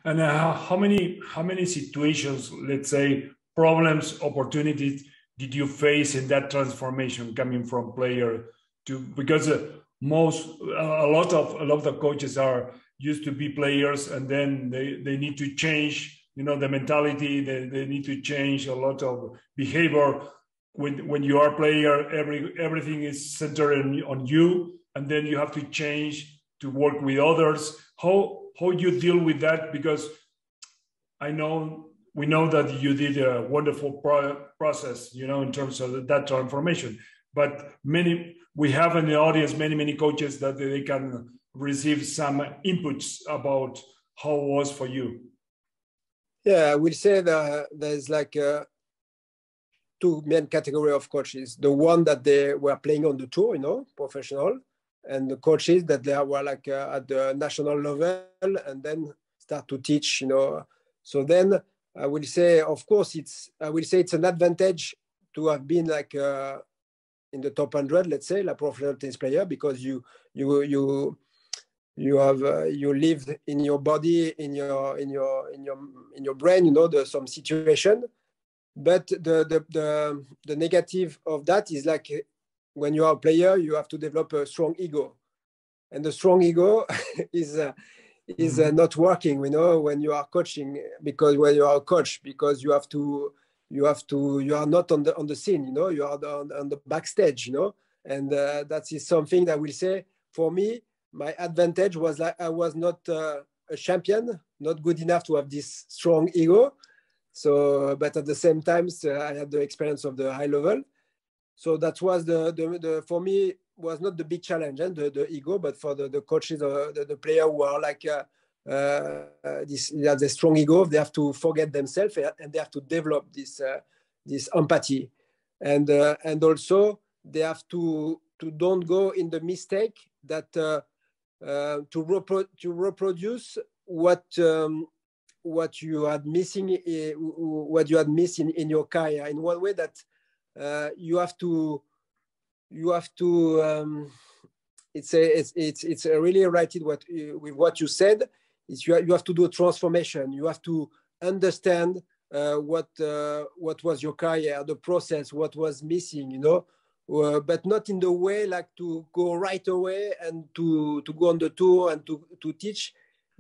And how many situations, let's say, problems, opportunities did you face in that transformation coming from player to, because a lot of coaches are used to be players, and then they need to change, you know, the mentality. They need to change a lot of behavior. When you are a player, everything is centered on you, and then you have to change to work with others. How you deal with that? Because we know that you did a wonderful process, you know, in terms of that transformation. But we have in the audience many coaches that they can receive some inputs about how it was for you. Yeah, I will say that there's like two main category of coaches. The one that they were playing on the tour, you know, professional, and the coaches that they were like at the national level and then start to teach, you know. So then I will say, of course, it's an advantage to have been like in the top 100, let's say, like professional tennis player, because you live in your body, in your brain, you know, there's some situation. But the negative of that is like when you are a player, you have to develop a strong ego, and the strong ego is not working, you know, when you are coaching, because when you are a coach, because you are not on the scene, you know, you are on the backstage, you know, and that is something that I will say for me. My advantage was like I was not a champion, not good enough to have this strong ego. So, but at the same time, I had the experience of the high level. So that was the for me was not the big challenge and the ego, but for the coaches, the player who are like they have the strong ego. They have to forget themselves and they have to develop this empathy, and also they have to don't go in the mistake that to reproduce what you had missing in your career, in one way that you have to it's really right with what you said. It's you have to do a transformation. You have to understand what was your career, the process, what was missing, you know, but not in the way like to go right away and to go on the tour and to teach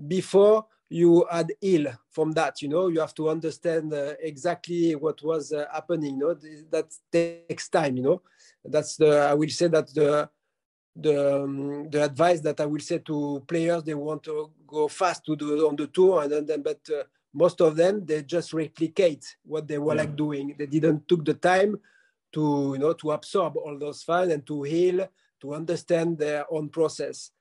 before you had ill from that, you know. You have to understand exactly what was happening, you know. That takes time, you know. That's I will say that the advice that I will say to players, they want to go fast on the tour, and then but most of them, they just replicate what they were like doing. They didn't took the time to, you know, to absorb all those fun and to heal, to understand their own process.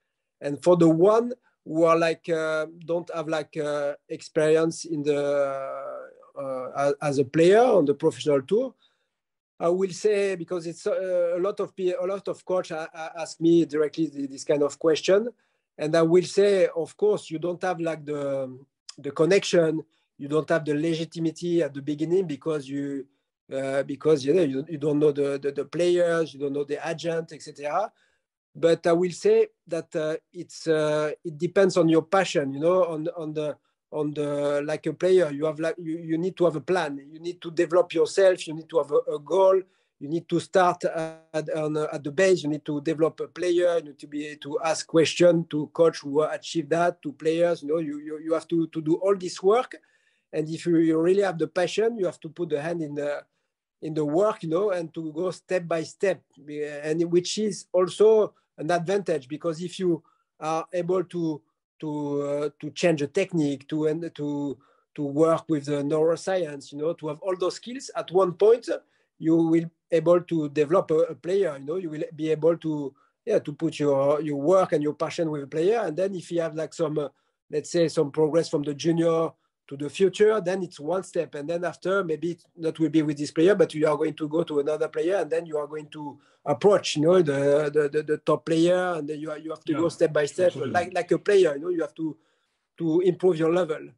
And for the one who are like don't have like experience in the as a player on the professional tour, I will say, because it's a lot of coaches ask me directly this kind of question, and I will say, of course, you don't have like the connection, you don't have the legitimacy at the beginning because you know you don't know the players, you don't know the agent, etc. But I will say that it depends on your passion, you know, on the like a player, you have like you need to have a plan, you need to develop yourself, you need to have a goal, you need to start at the base, you need to develop a player, you need to be to ask questions to coach who achieve that, to players, you know, you have to do all this work. And if you really have the passion, you have to put the hand in the work, you know, and to go step by step, and which is also an advantage, because if you are able to change a technique, to work with the neuroscience, you know, to have all those skills at one point, you will able to develop a player, you know, you will be able to put your work and your passion with a player. And then if you have like some let's say some progress from the junior to the future, then it's one step, and then after maybe it not will be with this player, but you are going to go to another player, and then you are going to approach, you know, the top player, and then you have to go step by step, like a player, you know, you have to improve your level.